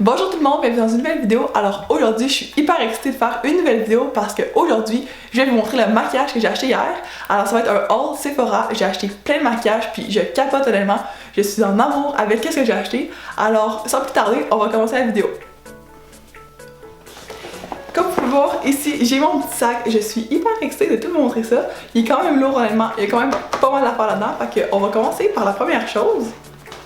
Bonjour tout le monde, bienvenue dans une nouvelle vidéo. Alors aujourd'hui, je suis hyper excitée de faire une nouvelle vidéo parce que aujourd'hui, je vais vous montrer le maquillage que j'ai acheté hier. Alors ça va être un haul Sephora, j'ai acheté plein de maquillage puis je capote honnêtement. Je suis en amour avec qu'est-ce que j'ai acheté. Alors sans plus tarder, on va commencer la vidéo. Comme vous pouvez voir ici, j'ai mon petit sac, je suis hyper excitée de tout vous montrer ça. Il est quand même lourd honnêtement, il y a quand même pas mal d'affaires là-dedans, fait qu'on va commencer par la première chose.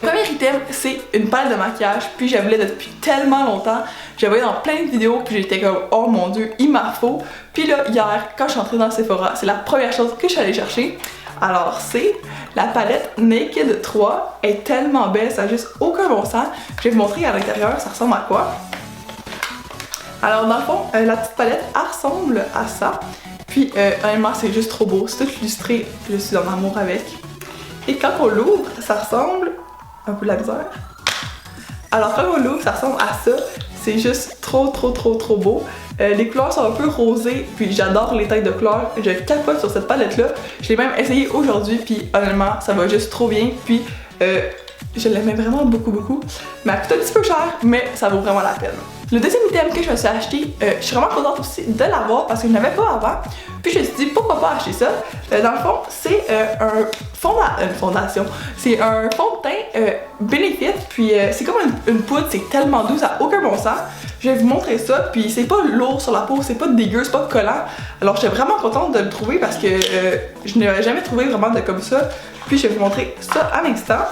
Le premier item, c'est une palette de maquillage, puis je voulais depuis tellement longtemps. J'ai voyé dans plein de vidéos, puis j'étais comme oh mon dieu, il m'en faut. Puis là, hier, quand je suis entrée dans Sephora, c'est la première chose que je suis allée chercher. Alors c'est la palette Naked 3, elle est tellement belle, ça n'a juste aucun bon sens. Je vais vous montrer à l'intérieur, ça ressemble à quoi. Alors dans le fond, la petite palette elle ressemble à ça. Puis honnêtement, c'est juste trop beau, c'est tout illustré, je suis en amour avec. Et quand on l'ouvre, ça ressemble un peu de la misère. Alors quand on l'ouvre, ça ressemble à ça. C'est juste trop beau. Les couleurs sont un peu rosées, puis j'adore les teintes de couleurs. Je capote sur cette palette-là. Je l'ai même essayé aujourd'hui, puis honnêtement, ça va juste trop bien. Puis je l'aimais vraiment beaucoup. Mais elle coûte un petit peu cher, mais ça vaut vraiment la peine. Le deuxième item que je me suis acheté, je suis vraiment contente aussi de l'avoir parce que je n'avais pas avant. Puis je me suis dit pourquoi pas acheter ça. Dans le fond, c'est une fondation. C'est un fond de teint Benefit. Puis c'est comme une poudre, c'est tellement doux, ça n'a aucun bon sens. Je vais vous montrer ça. Puis c'est pas lourd sur la peau, c'est pas dégueu, c'est pas collant. Alors j'étais vraiment contente de le trouver parce que je n'avais jamais trouvé vraiment de comme ça. Puis je vais vous montrer ça à l'instant.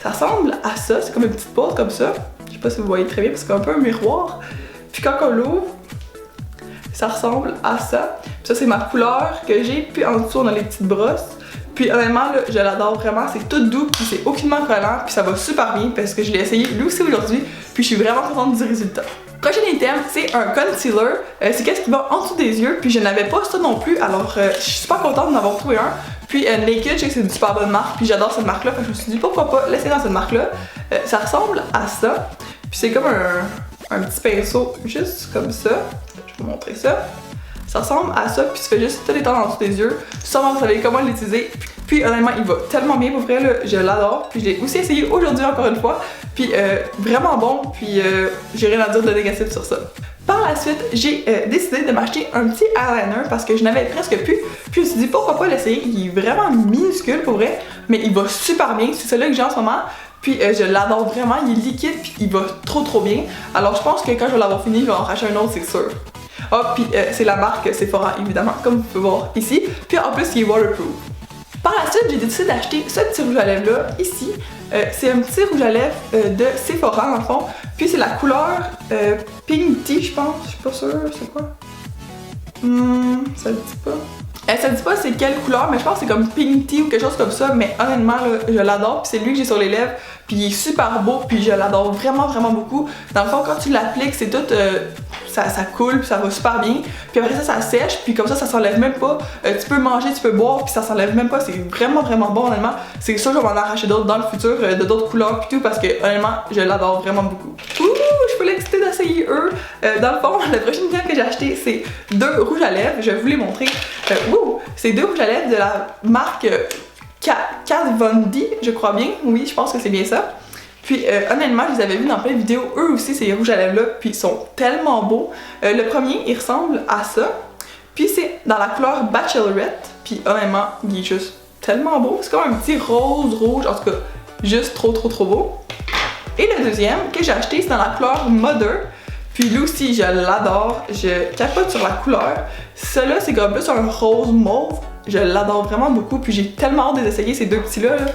Ça ressemble à ça, c'est comme une petite poudre comme ça. Je sais pas si vous voyez très bien parce que c'est un peu un miroir. Puis quand on l'ouvre, ça ressemble à ça. Puis ça c'est ma couleur que j'ai. Puis en dessous on a les petites brosses. Puis honnêtement là, je l'adore vraiment. C'est tout doux puis c'est aucunement collant. Puis ça va super bien parce que je l'ai essayé lui aussi aujourd'hui. Puis je suis vraiment contente du résultat. Prochain item, c'est un concealer. C'est qu'est-ce qui va en dessous des yeux. Puis je n'avais pas ça non plus. Alors je suis super contente d'en avoir trouvé un. Puis Naked, je sais que c'est une super bonne marque. Puis j'adore cette marque-là. Fait que je me suis dit pourquoi pas laisser dans cette marque-là. Ça ressemble à ça. Puis c'est comme un petit pinceau juste comme ça. Je vais vous montrer ça. Ça ressemble à ça, puis tu fais juste tout étendre en dessous des yeux. Sûrement vous savez comment l'utiliser. Puis honnêtement, il va tellement bien pour vrai, là, je l'adore. Puis je l'ai aussi essayé aujourd'hui encore une fois. Puis vraiment bon, puis j'ai rien à dire de négatif sur ça. Par la suite, j'ai décidé de m'acheter un petit eyeliner parce que je n'avais presque plus. Puis je me suis dit pourquoi pas l'essayer. Il est vraiment minuscule pour vrai, mais il va super bien. C'est celui-là que j'ai en ce moment. Puis je l'adore vraiment, il est liquide puis il va trop bien. Alors je pense que quand je vais l'avoir fini, je vais en racheter un autre, c'est sûr. Ah, puis c'est la marque Sephora évidemment, comme vous pouvez voir ici. Puis en plus, il est waterproof. Par la suite, j'ai décidé d'acheter ce petit rouge à lèvres là, ici. C'est un petit rouge à lèvres de Sephora dans le fond. Puis c'est la couleur Pink Tea, je pense. Je suis pas sûre, c'est quoi? Ça le dit pas. Ça dit pas c'est quelle couleur, mais je pense que c'est comme Pink Tea ou quelque chose comme ça. Mais honnêtement, là, je l'adore. Puis c'est lui que j'ai sur les lèvres. Puis il est super beau. Puis je l'adore vraiment beaucoup. Dans le fond, quand tu l'appliques, c'est tout... ça coule, puis ça va super bien. Puis après ça sèche. Puis comme ça s'enlève même pas. Tu peux manger, tu peux boire, puis ça s'enlève même pas. C'est vraiment bon, honnêtement. C'est sûr que je vais en arracher d'autres dans le futur, de d'autres couleurs puis tout. Parce que honnêtement, je l'adore vraiment beaucoup. Ouh, je suis l'exciter d'essayer eux. Dans le fond, le prochain item que j'ai acheté, c'est deux rouges à lèvres. Je vais vous les montrer. C'est deux rouges à lèvres de la marque Kat Von D, je crois bien. Oui, je pense que c'est bien ça. Puis honnêtement, je les avais vus dans plein de vidéos. Eux aussi, ces rouges à lèvres là, puis ils sont tellement beaux. Le premier, il ressemble à ça. Puis c'est dans la couleur Bachelorette. Puis honnêtement, il est juste tellement beau. C'est comme un petit rose rouge, en tout cas, juste trop beau. Et le deuxième que j'ai acheté, c'est dans la couleur Mother. Puis lui aussi, je l'adore. Je capote sur la couleur. Celui-là, c'est comme plus un rose mauve. Je l'adore vraiment beaucoup. Puis j'ai tellement hâte de les essayer, ces deux petits-là. Là.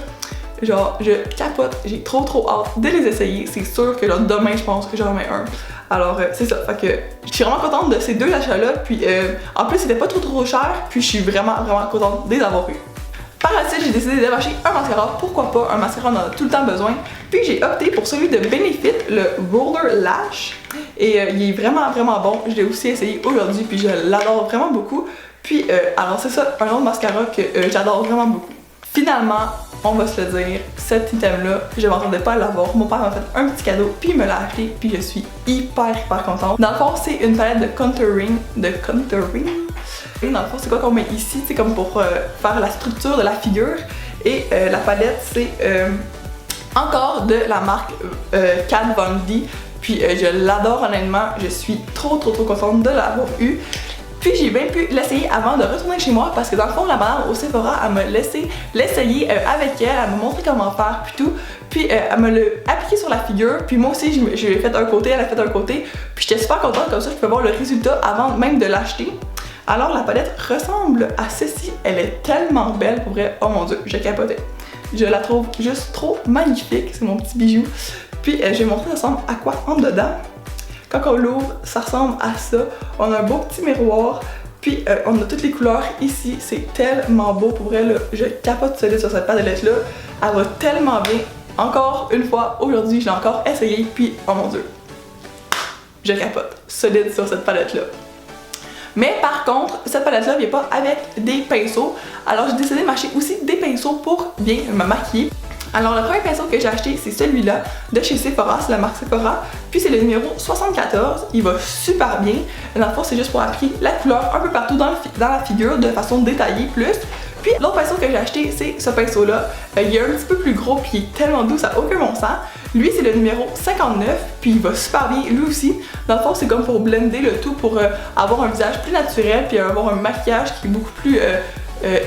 Genre, je capote. J'ai trop hâte de les essayer. C'est sûr que genre, demain, je pense que j'en mets un. Alors, c'est ça. Fait que je suis vraiment contente de ces deux achats-là. Puis en plus, c'était pas trop cher. Puis je suis vraiment contente de les avoir eus. Par la suite, j'ai décidé d'acheter un mascara. Pourquoi pas? Un mascara, on en a tout le temps besoin. Puis j'ai opté pour celui de Benefit, le Roller Lash. Et il est vraiment bon. Je l'ai aussi essayé aujourd'hui, puis je l'adore vraiment beaucoup. Puis, alors c'est ça, un autre mascara que j'adore vraiment beaucoup. Finalement, on va se le dire, cet item-là, je m'attendais pas à l'avoir. Mon père m'a fait un petit cadeau, puis il me l'a acheté, puis je suis hyper contente. Dans le fond, c'est une palette de contouring. Et dans le fond, c'est quoi qu'on met ici? C'est comme pour faire la structure de la figure. Et la palette, c'est Encore de la marque Kat Von D. Puis je l'adore honnêtement, je suis trop contente de l'avoir eu. Puis j'ai bien pu l'essayer avant de retourner chez moi parce que dans le fond la madame au Sephora elle m'a laissé l'essayer avec elle, elle m'a montré comment faire puis tout. Puis elle me l'a appliqué sur la figure, puis moi aussi je l'ai fait d'un côté, elle a fait d'un côté. Puis j'étais super contente, comme ça je pouvais voir le résultat avant même de l'acheter. Alors la palette ressemble à ceci, elle est tellement belle pour vrai, oh mon dieu, je capotais. Je la trouve juste trop magnifique, c'est mon petit bijou. Puis je vais montrer ça ressemble à quoi en dedans. Quand on l'ouvre, ça ressemble à ça. On a un beau petit miroir, puis on a toutes les couleurs ici. C'est tellement beau, pour vrai, là, je capote solide sur cette palette-là. Elle va tellement bien. Encore une fois, aujourd'hui, je l'ai encore essayé, puis oh mon dieu, je capote solide sur cette palette-là. Mais par contre, cette palette-là ne vient pas avec des pinceaux. Alors j'ai décidé de m'acheter aussi des pinceaux pour bien me maquiller. Alors le premier pinceau que j'ai acheté, c'est celui-là de chez Sephora, c'est la marque Sephora. Puis c'est le numéro 74, il va super bien. Dans le fond, c'est juste pour appliquer la couleur un peu partout dans la figure de façon détaillée plus. Puis l'autre pinceau que j'ai acheté, c'est ce pinceau-là. Il est un petit peu plus gros, puis il est tellement doux, ça n'a aucun bon sens. Lui, c'est le numéro 59, puis il va super bien lui aussi. Dans le fond, c'est comme pour blender le tout, pour avoir un visage plus naturel, puis avoir un maquillage qui est beaucoup plus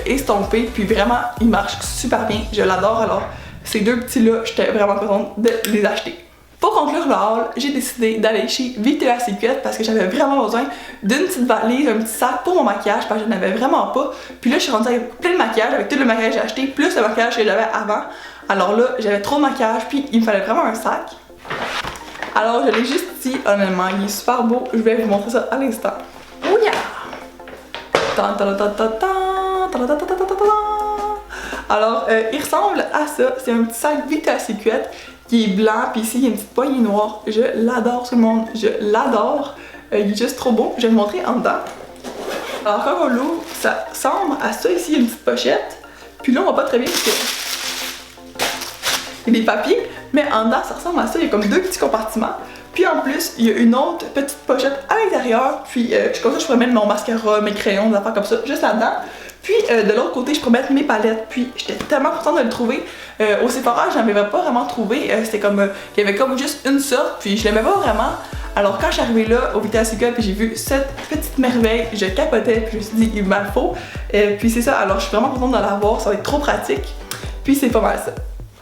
estompé. Puis vraiment, il marche super bien, je l'adore. Alors, ces deux petits-là, j'étais vraiment contente de les acheter. Pour conclure le haul, j'ai décidé d'aller chez Victoria's Secret parce que j'avais vraiment besoin d'une petite valise, un petit sac pour mon maquillage parce que je n'avais vraiment pas. Puis là, je suis rendue avec plein de maquillage, avec tout le maquillage que j'ai acheté, plus le maquillage que j'avais avant. Alors là, j'avais trop de maquillage, puis il me fallait vraiment un sac. Alors je l'ai juste ici, honnêtement, il est super beau. Je vais vous montrer ça à l'instant. Oh yeah! Alors, il ressemble à ça. C'est un petit sac Victoria's Secret qui est blanc, puis ici il y a une petite poignée noire. Je l'adore tout le monde, je l'adore. Il est juste trop beau. Je vais vous montrer en dedans. Alors quand on l'ouvre, ça ressemble à ça. Ici il y a une petite pochette. Puis là on voit pas très bien parce que il y a des papiers, mais en dedans ça ressemble à ça. Il y a comme deux petits compartiments. Puis en plus, il y a une autre petite pochette à l'intérieur. Puis comme ça, je pourrais mettre mon mascara, mes crayons, des affaires comme ça, juste là-dedans. Puis de l'autre côté, je pourrais mettre mes palettes. Puis j'étais tellement contente de le trouver. Au Sephora, je n'en avais pas vraiment trouvé. C'était comme, il y avait comme juste une sorte. Puis je l'aimais pas vraiment. Alors quand je suis arrivée là, au Victoria's Secret, puis j'ai vu cette petite merveille, je capotais. Puis je me suis dit, il m'en faut. Puis c'est ça. Alors je suis vraiment contente de l'avoir. Ça va être trop pratique. Puis c'est pas mal ça.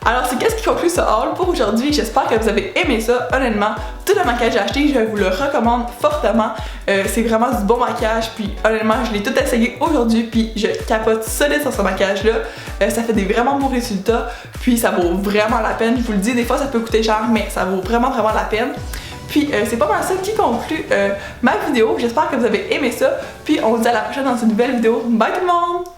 Alors c'est qu'est-ce qui conclut ce haul pour aujourd'hui, j'espère que vous avez aimé ça, honnêtement, tout le maquillage que j'ai acheté, je vous le recommande fortement, c'est vraiment du bon maquillage, puis honnêtement je l'ai tout essayé aujourd'hui, puis je capote solide sur ce maquillage là, ça fait des vraiment beaux résultats, puis ça vaut vraiment la peine, je vous le dis, des fois ça peut coûter cher, mais ça vaut vraiment la peine. Puis c'est pas mal ça qui conclut ma vidéo, j'espère que vous avez aimé ça, puis on se dit à la prochaine dans une nouvelle vidéo, bye tout le monde!